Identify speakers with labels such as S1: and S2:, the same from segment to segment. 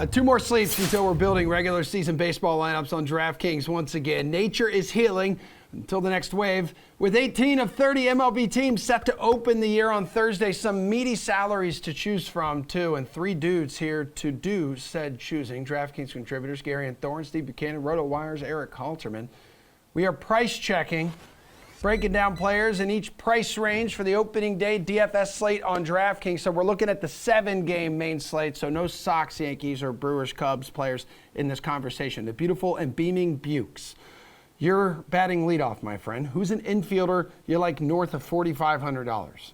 S1: Two more sleeps until we're building regular season baseball lineups on DraftKings once again. Nature is healing until the next wave. With 18 of 30 MLB teams set to open the year on Thursday, some meaty salaries to choose from, too, and three dudes here to do said choosing. DraftKings contributors Garion, Thorne, Steve Buchanan, Rotowire's Erik, Halterman. We are price checking, breaking down players in each price range for the opening day DFS slate on DraftKings. So we're looking at the 7-game main slate, so no Sox, Yankees, or Brewers, Cubs players in this conversation. The beautiful and beaming Bukes. You're batting leadoff, my friend. Who's an infielder you like north of $4,500?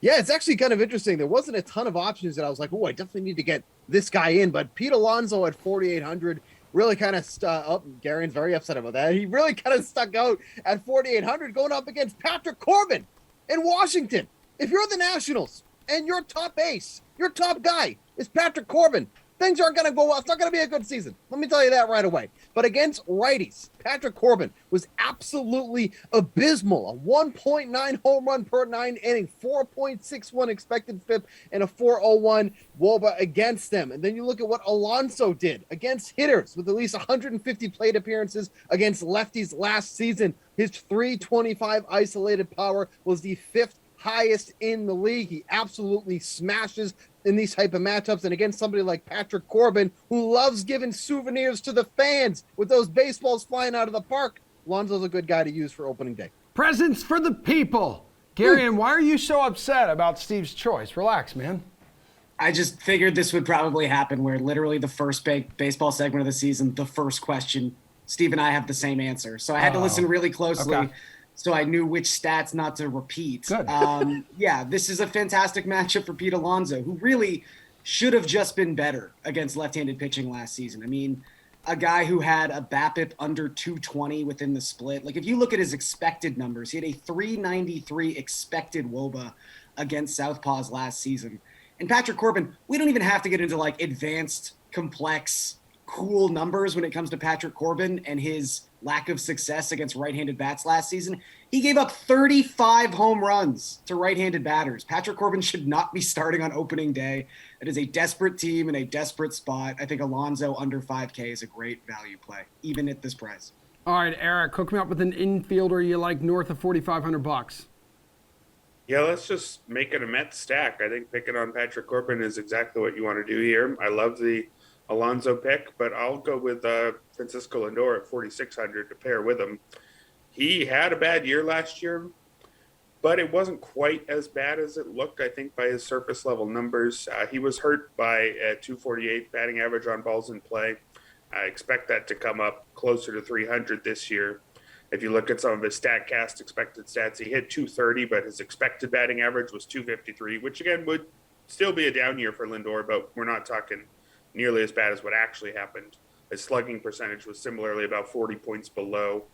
S2: Yeah, it's actually kind of interesting. There wasn't a ton of options that I was like, oh, I definitely need to get this guy in. But Pete Alonso at 4,800 really kind of Garion's very upset about that. He really kind of stuck out at 4,800 going up against Patrick Corbin in Washington. If you're the Nationals and your top ace, your top guy is Patrick Corbin, things aren't going to go well. It's not going to be a good season. Let me tell you that right away. But against righties, Patrick Corbin was absolutely abysmal. A 1.9 home run per 9 inning, 4.61 expected FIP, and a 4.01 WOBA against them. And then you look at what Alonso did against hitters with at least 150 plate appearances against lefties last season. His 325 isolated power was the 5th highest in the league. He absolutely smashes in these type of matchups, and against somebody like Patrick Corbin, who loves giving souvenirs to the fans with those baseballs flying out of the park, Alonso's a good guy to use for opening day.
S1: Presents for the people. Garion, why are you so upset about Steve's choice? Relax, man.
S3: I just figured this would probably happen where literally the first baseball segment of the season, the first question, Steve and I have the same answer. So I had to listen really closely. Okay. So I knew which stats not to repeat.
S1: Good.
S3: Yeah, this is a fantastic matchup for Pete Alonso, who really should have just been better against left-handed pitching last season. I mean, a guy who had a BABIP under 220 within the split. Like, if you look at his expected numbers, he had a 393 expected WOBA against Southpaws last season. And Patrick Corbin, we don't even have to get into, like, advanced, complex, cool numbers when it comes to Patrick Corbin and his lack of success against right-handed bats last season. He gave up 35 home runs to right-handed batters. Patrick Corbin should not be starting on opening day. It is a desperate team in a desperate spot. I think Alonso under 5K is a great value play, even at this price.
S1: All right, Erik, hook me up with an infielder you like north of $4,500.
S4: Yeah, let's just make it a Mets stack. I think picking on Patrick Corbin is exactly what you want to do here. I love the Alonso pick, but I'll go with Francisco Lindor at 4,600 to pair with him. He had a bad year last year, but it wasn't quite as bad as it looked, I think, by his surface level numbers. He was hurt by a 248 batting average on balls in play. I expect that to come up closer to 300 this year. If you look at some of his StatCast expected stats, he hit 230, but his expected batting average was 253, which again would still be a down year for Lindor, but we're not talking nearly as bad as what actually happened. His slugging percentage was similarly about 40 points below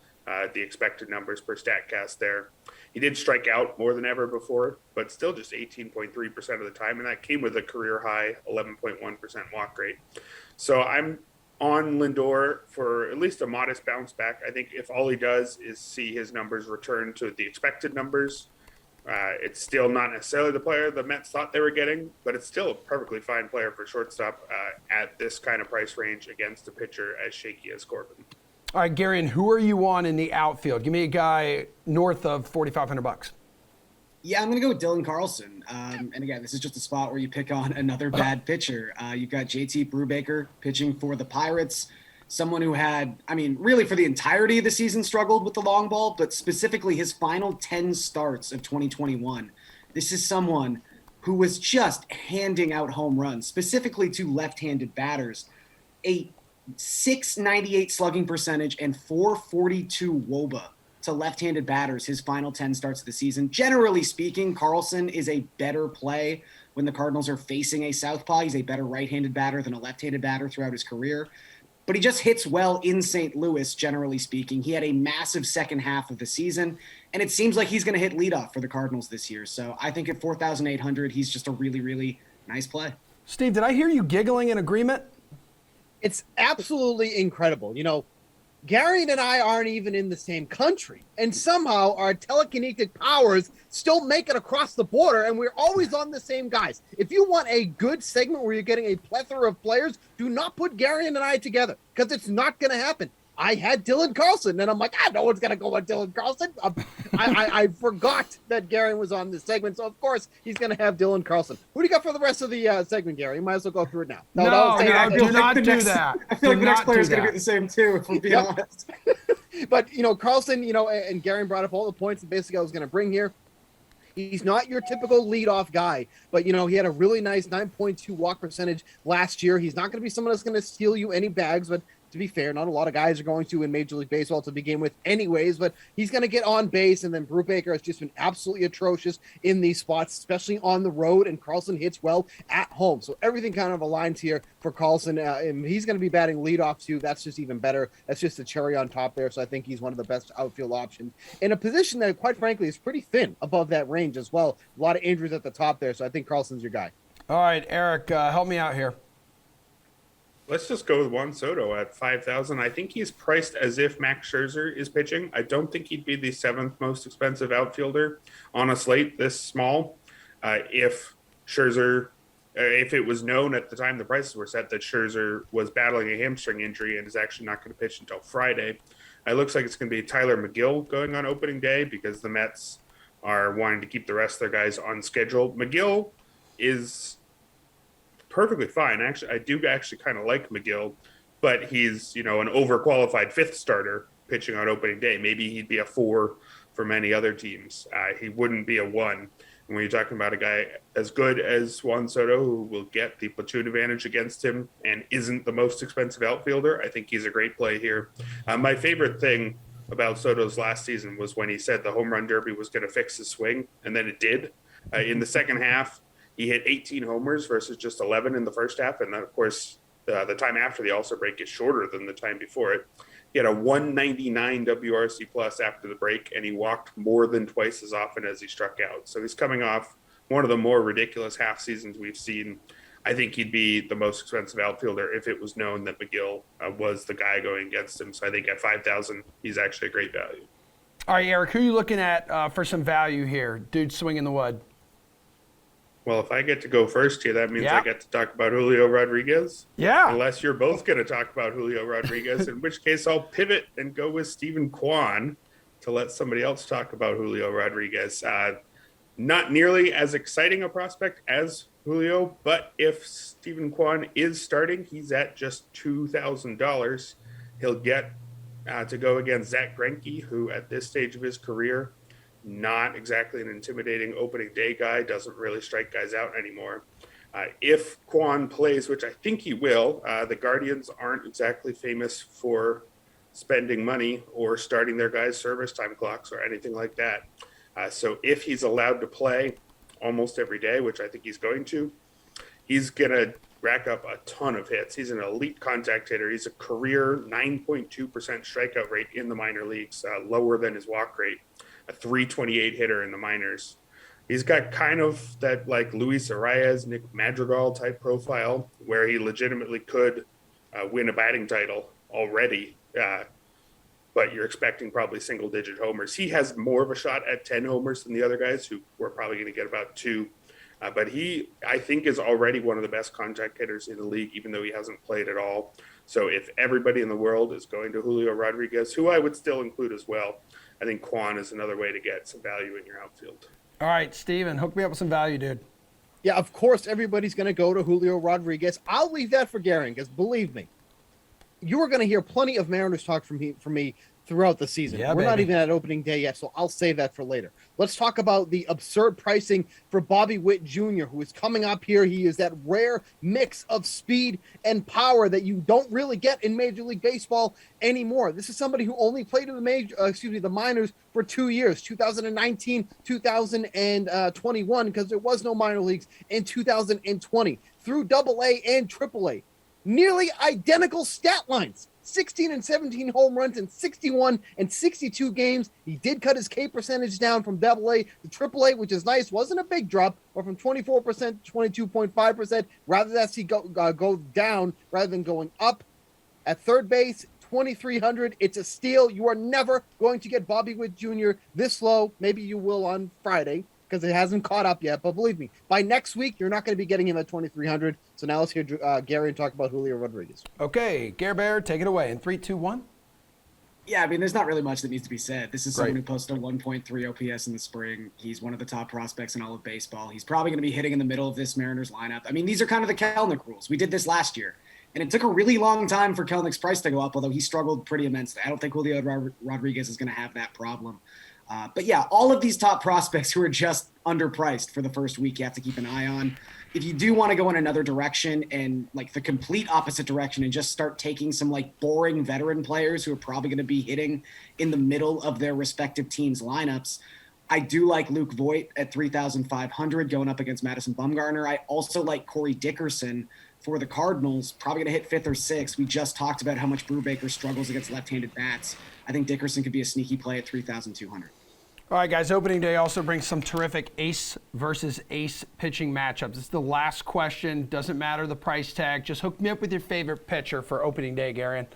S4: the expected numbers per StatCast there. He did strike out more than ever before, but still just 18.3% of the time, and that came with a career-high 11.1% walk rate. So I'm on Lindor for at least a modest bounce back. I think if all he does is see his numbers return to the expected numbers, it's still not necessarily the player the Mets thought they were getting, but it's still a perfectly fine player for shortstop at this kind of price range against a pitcher as shaky as Corbin.
S1: All right, Garion, who are you on in the outfield? Give me a guy north of $4,500.
S3: Yeah, I'm going to go with Dylan Carlson. And again, this is just a spot where you pick on another bad pitcher. You've got JT Brubaker pitching for the Pirates. Someone who had, I mean, really for the entirety of the season struggled with the long ball, but specifically his final 10 starts of 2021. This is someone who was just handing out home runs, specifically to left-handed batters. A 698 slugging percentage and 442 WOBA to left-handed batters his final 10 starts of the season. Generally speaking, Carlson is a better play when the Cardinals are facing a southpaw. He's a better right-handed batter than a left-handed batter throughout his career. But he just hits well in St. Louis, generally speaking. He had a massive second half of the season, and it seems like he's going to hit leadoff for the Cardinals this year. So I think at 4,800, he's just a really, really nice play.
S1: Steve, did I hear you giggling in agreement?
S2: It's absolutely incredible. You know, Garion and I aren't even in the same country, and somehow our telekinetic powers still make it across the border, and we're always on the same guys. If you want a good segment where you're getting a plethora of players, do not put Garion and I together, because it's not going to happen. I had Dylan Carlson, and I'm like, no one's going to go on Dylan Carlson. I forgot that Garion was on this segment, so of course he's going to have Dylan Carlson. Who do you got for the rest of the segment, Gary? You might as well go through it now.
S1: No, do not do that.
S3: I feel like the next player is going to be the same too, if we're being honest.
S2: But, Carlson, and Garion brought up all the points that basically I was going to bring here. He's not your typical leadoff guy, but, he had a really nice 9.2 walk percentage last year. He's not going to be someone that's going to steal you any bags, but to be fair, not a lot of guys are going to in Major League Baseball to begin with anyways, but he's going to get on base, and then Brubaker has just been absolutely atrocious in these spots, especially on the road, and Carlson hits well at home. So everything kind of aligns here for Carlson, and he's going to be batting leadoff too. That's just even better. That's just the cherry on top there, so I think he's one of the best outfield options in a position that, quite frankly, is pretty thin above that range as well. A lot of injuries at the top there, so I think Carlson's your guy.
S1: All right, Erik, help me out here.
S4: Let's just go with Juan Soto at 5,000. I think he's priced as if Max Scherzer is pitching. I don't think he'd be the 7th most expensive outfielder on a slate this small. If it was known at the time the prices were set that Scherzer was battling a hamstring injury and is actually not going to pitch until Friday, it looks like it's going to be Tyler Mcgill going on opening day because the Mets are wanting to keep the rest of their guys on schedule. Mcgill is perfectly fine. Actually, I do actually kind of like Mcgill, but he's, an overqualified 5th starter pitching on opening day. Maybe he'd be a 4 for many other teams. He wouldn't be a 1. And when you're talking about a guy as good as Juan Soto, who will get the platoon advantage against him and isn't the most expensive outfielder, I think he's a great play here. My favorite thing about Soto's last season was when he said the home run derby was going to fix his swing, and then it did. In the second half, he hit 18 homers versus just 11 in the first half. And then, of course, the time after the All-Star break is shorter than the time before it. He had a 199 WRC plus after the break, and he walked more than twice as often as he struck out. So he's coming off one of the more ridiculous half seasons we've seen. I think he'd be the most expensive outfielder if it was known that Mcgill was the guy going against him. So I think at 5,000, he's actually a great value.
S1: All right, Erik, who are you looking at for some value here? Dude swinging the wood.
S4: Well, if I get to go first here, that means I get to talk about Julio Rodriguez.
S1: Yeah.
S4: Unless you're both going to talk about Julio Rodriguez, in which case I'll pivot and go with Stephen Kwan to let somebody else talk about Julio Rodriguez. Not nearly as exciting a prospect as Julio, but if Stephen Kwan is starting, he's at just $2,000. He'll get to go against Zach Greinke, who at this stage of his career, not exactly an intimidating opening day guy, doesn't really strike guys out anymore. If Kwan plays, which I think he will, the Guardians aren't exactly famous for spending money or starting their guys' service time clocks or anything like that. So if he's allowed to play almost every day, which I think he's going to, he's going to rack up a ton of hits. He's an elite contact hitter. He's a career 9.2% strikeout rate in the minor leagues, lower than his walk rate. A 328 hitter in the minors. He's got kind of that like Luis Arias, Nick Madrigal type profile where he legitimately could win a batting title already, but you're expecting probably single-digit homers. He has more of a shot at 10 homers than the other guys who were probably going to get about 2. But he, I think, is already one of the best contact hitters in the league, even though he hasn't played at all. So if everybody in the world is going to Julio Rodriguez, who I would still include as well, I think Kwan is another way to get some value in your outfield.
S1: All right, Steven, hook me up with some value, dude.
S2: Yeah, of course, everybody's going to go to Julio Rodriguez. I'll leave that for Garion, because believe me, you are going to hear plenty of Mariners talk from me throughout the season.
S1: Yeah,
S2: We're not even at opening day yet, so I'll save that for later. Let's talk about the absurd pricing for Bobby Witt Jr., who is coming up here. He is that rare mix of speed and power that you don't really get in Major League Baseball anymore. This is somebody who only played in the minors for 2 years, 2019, 2021, because there was no minor leagues in 2020, through AA and AAA. Nearly identical stat lines. 16 and 17 home runs in 61 and 62 games. He did cut his K percentage down from AA to AAA, which is nice. Wasn't a big drop, but from 24% to 22.5%. Rather than see go down rather than going up. At third base, 2,300. It's a steal. You are never going to get Bobby Witt Jr. this low. Maybe you will on Friday because it hasn't caught up yet. But believe me, by next week, you're not going to be getting him at 2,300. So now let's hear Gary talk about Julio Rodriguez.
S1: Okay, Gare Bear, take it away in 3, 2, 1.
S3: Yeah, I mean, there's not really much that needs to be said. This is someone
S1: Right.
S3: who posted a 1.3 OPS in the spring. He's one of the top prospects in all of baseball. He's probably going to be hitting in the middle of this Mariners lineup. I mean, these are kind of the Kelnick rules. We did this last year, and it took a really long time for Kelnick's price to go up, although he struggled pretty immensely. I don't think Julio Rodriguez is going to have that problem. But yeah, all of these top prospects who are just underpriced for the first week, you have to keep an eye on. If you do want to go in another direction and like the complete opposite direction and just start taking some like boring veteran players who are probably going to be hitting in the middle of their respective teams' lineups, I do like Luke Voigt at 3,500 going up against Madison Bumgarner. I also like Corey Dickerson for the Cardinals, probably going to hit 5th or 6th. We just talked about how much Brubaker struggles against left-handed bats. I think Dickerson could be a sneaky play at 3,200.
S1: All right, guys, opening day also brings some terrific ace versus ace pitching matchups. This is the last question. Doesn't matter the price tag. Just hook me up with your favorite pitcher for opening day, Garion.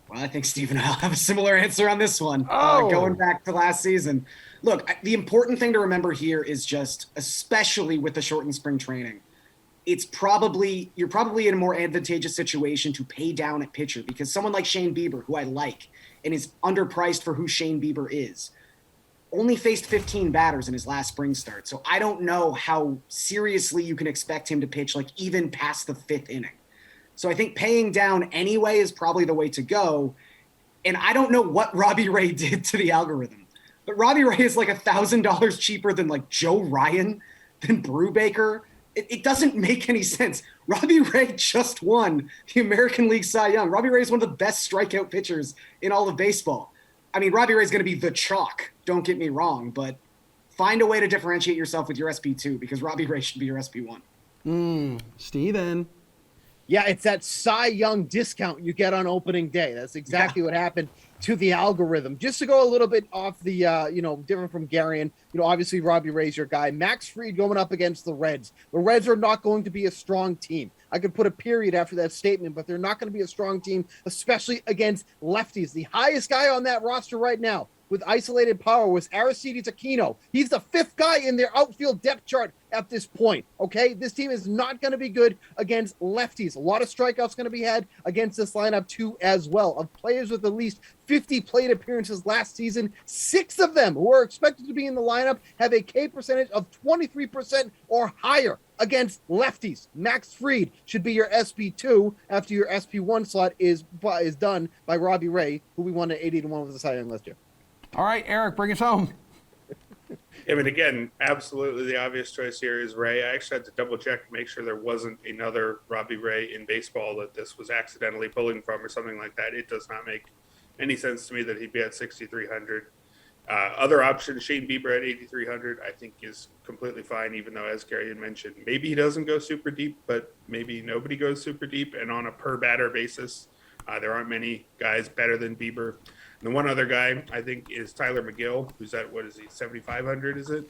S3: Well, I think Steve and I'll have a similar answer on this one.
S1: Oh.
S3: Going back to last season. Look, the important thing to remember here is just, especially with the shortened spring training, you're probably in a more advantageous situation to pay down at pitcher because someone like Shane Bieber, who I like and is underpriced for who Shane Bieber is, only faced 15 batters in his last spring start. So I don't know how seriously you can expect him to pitch like even past the 5th inning. So I think paying down anyway is probably the way to go. And I don't know what Robbie Ray did to the algorithm, but Robbie Ray is like $1,000 cheaper than like Joe Ryan, than Brubaker. It doesn't make any sense. Robbie Ray just won the American League Cy Young. Robbie Ray is one of the best strikeout pitchers in all of baseball. I mean, Robbie Ray is going to be the chalk, don't get me wrong, but find a way to differentiate yourself with your SP2 because Robbie Ray should be your SP1.
S1: Steven.
S2: Yeah, it's that Cy Young discount you get on opening day. That's exactly what happened to the algorithm. Just to go a little bit off the, different from Garion, obviously Robbie Ray's your guy. Max Fried going up against the Reds. The Reds are not going to be a strong team. I could put a period after that statement, but they're not going to be a strong team, especially against lefties. The highest guy on that roster right now with isolated power was Aristides Aquino. He's the 5th guy in their outfield depth chart at this point, okay? This team is not going to be good against lefties. A lot of strikeouts going to be had against this lineup too as well. Of players with at least 50 plate appearances last season, 6 of them who are expected to be in the lineup have a K percentage of 23% or higher against lefties. Max Fried should be your SP2 after your SP1 slot is done by Robbie Ray, who we won at 80-1 with the Cy Young last year.
S1: All right, Erik, bring us home.
S4: I mean, again, absolutely the obvious choice here is Ray. I actually had to double check to make sure there wasn't another Robbie Ray in baseball that this was accidentally pulling from or something like that. It does not make any sense to me that he'd be at 6,300. Other options, Shane Bieber at 8,300, I think is completely fine, even though, as Gary had mentioned, maybe he doesn't go super deep, but maybe nobody goes super deep. And on a per batter basis, there aren't many guys better than Bieber. And the one other guy I think is Tyler Mcgill, who's at, 7,500, is it?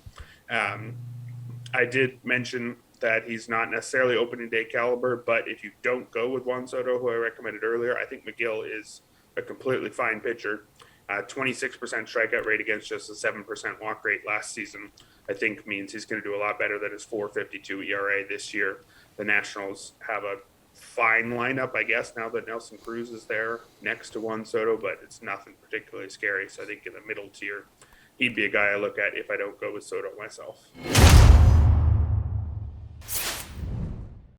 S4: I did mention that he's not necessarily opening day caliber, but if you don't go with Juan Soto, who I recommended earlier, I think Mcgill is a completely fine pitcher. 26% strikeout rate against just a 7% walk rate last season, I think means he's going to do a lot better than his 4.52 ERA this year. The Nationals have a fine lineup, I guess, now that Nelson Cruz is there next to Juan Soto, but it's nothing particularly scary. So I think in the middle tier, he'd be a guy I look at if I don't go with Soto myself.